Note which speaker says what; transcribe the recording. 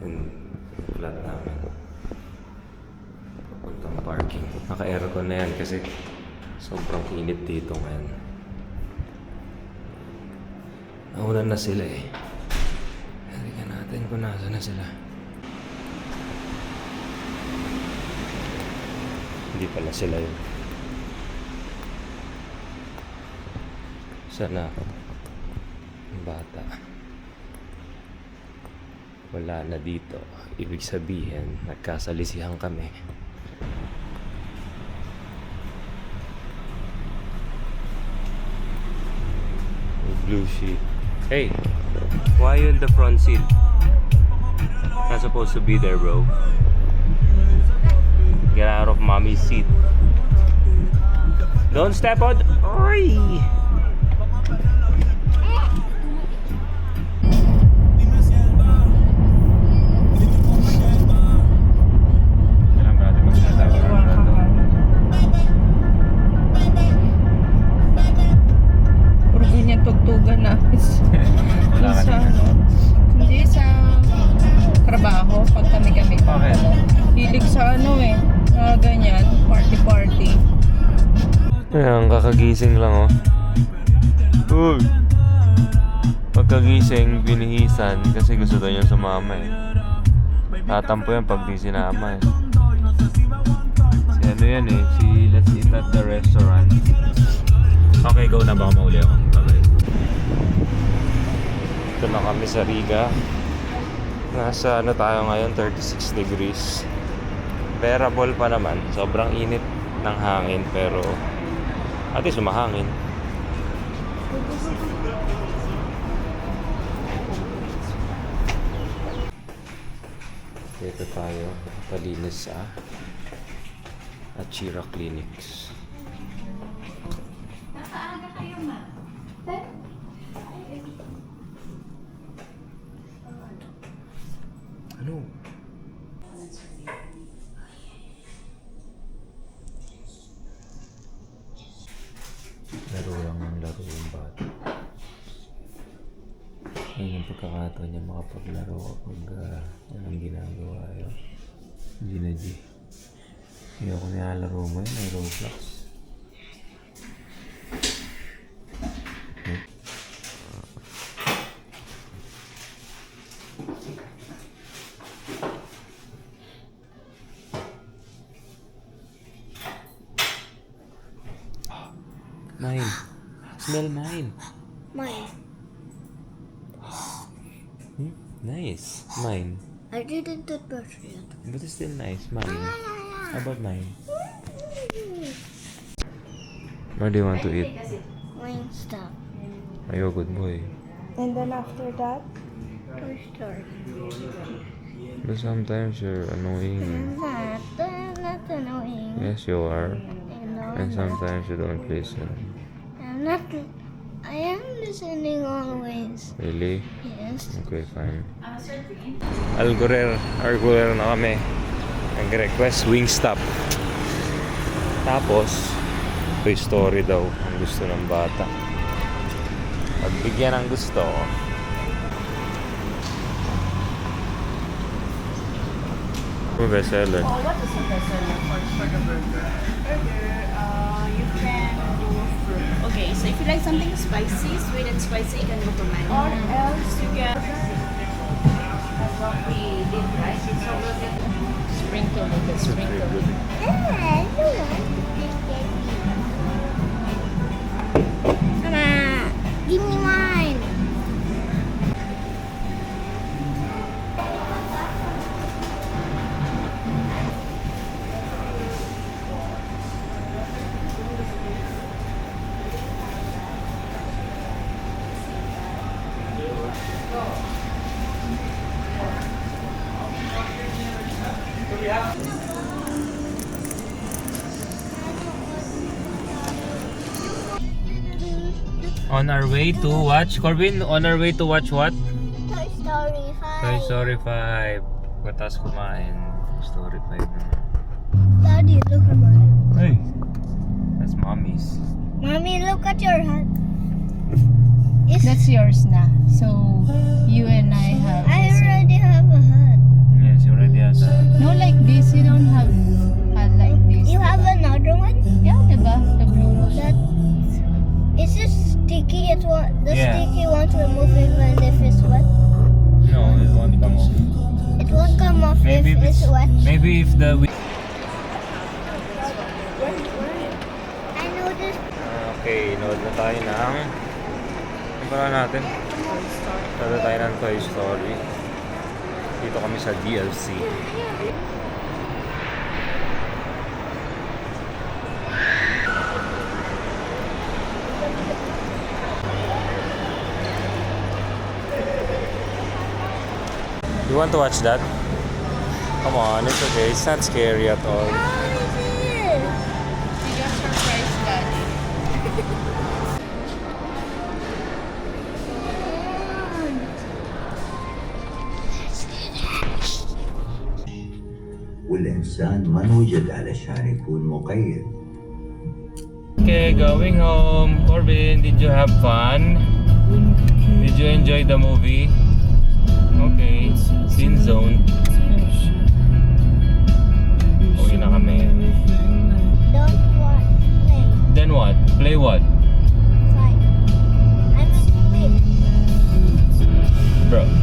Speaker 1: yung flat namin. Papuntang parking. Naka-aircon na yan kasi sobrang init dito ngayon. Naulan na sila eh. Tingnan natin kung nasa na sila. Hindi pala sila yun. Sana ang bata wala na dito. Ibig sabihin nagkasalisihan kami. Blue sheet. Hey, why are you in the front seat? Not supposed to be there, bro. Get out of mommy's seat. Don't step on. Oi!
Speaker 2: Puro ganyan tugtugan na.
Speaker 1: Wala ka
Speaker 2: Sa, hindi sa trabaho pag kami.
Speaker 1: Bakit?
Speaker 2: Hilig sa ganyan, party.
Speaker 1: Ayan, kakagising lang oh. Uy! Pagkagising, binihisan kasi gusto daw niya sumama eh. Tatampo yan pag di sinama eh. Si ano yan eh, si Let's Eat at the Restaurant. Okay, go na, baka mauli ako. Bye-bye. Ito na kami sa Riga. Nasa tayo ngayon, 36 degrees. Bearable pa naman. Sobrang init ng hangin pero at least umahangin. Dito tayo palinis sa Achira Clinics.
Speaker 3: Nakaaga kayo, ma.
Speaker 1: Ano? Laro lang ang laro yung bata. Ngayon yung pagkakataon niya makapaglaro kapag yan ang ginagawa yun. G na G. Hindi ako nilalaro mo yun, may Roblox. Mine. Smell mine.
Speaker 3: Mine.
Speaker 1: Nice. Mine.
Speaker 3: I didn't toothbrush yet.
Speaker 1: But it's still nice. Mine. How about mine? What do you want to eat?
Speaker 3: Mine stuff.
Speaker 1: Are you a good boy?
Speaker 2: And then after that,
Speaker 3: Toy Story.
Speaker 1: But sometimes you're annoying.
Speaker 3: I'm not annoying.
Speaker 1: Yes, you are.
Speaker 3: No,
Speaker 1: And sometimes you don't listen.
Speaker 3: I'm not. I am listening always.
Speaker 1: Really?
Speaker 3: Yes.
Speaker 1: Okay, fine. Algurer na kami. Nag-request Wingstop. Tapos, Toy Story daw ang gusto ng bata. Pagbigyan ng gusto, bestseller.
Speaker 4: Oh, what is the bestseller for the burger? You can do fruit. Okay, so if you like something spicy, sweet and spicy, you can go to mine. Or else you can. That's what we did, right? So we'll get
Speaker 2: sprinkle with the sprinkle.
Speaker 3: Mama, give me mine.
Speaker 1: On our way to watch, Corbin, on our way to watch what?
Speaker 3: Toy Story 5.
Speaker 1: Toy Story 5. Pagkatapos kumain, Story 5 naman.
Speaker 3: Daddy, look at mine.
Speaker 1: Hey, that's mommy's.
Speaker 3: Mommy, look at your hat.
Speaker 2: That's yours na. So, you and I have
Speaker 3: I
Speaker 2: the same.
Speaker 3: already have a hat. it won't. The
Speaker 1: Yeah.
Speaker 3: sticky won't remove even if it's wet.
Speaker 1: No, it won't come off.
Speaker 3: It won't come off
Speaker 1: Maybe
Speaker 3: if it's wet.
Speaker 1: maybe if the
Speaker 3: I know this.
Speaker 1: Okay, nood na tayo ng ano ba natin? Nood tayo ng Toy Story. Dito kami sa DLC. You want to watch that? Come on, it's okay. It's not scary at all.
Speaker 2: You got surprised, Daddy.
Speaker 5: والإنسان ما نوجد علشان يكون مقيد.
Speaker 1: Okay, going home. Corbin, did you have fun? Did you enjoy the movie? Okay, Sin Zone. Uwi na kami.
Speaker 3: Don't want play.
Speaker 1: Then what? Play what?
Speaker 3: Fine. I'm asleep.
Speaker 1: Bro.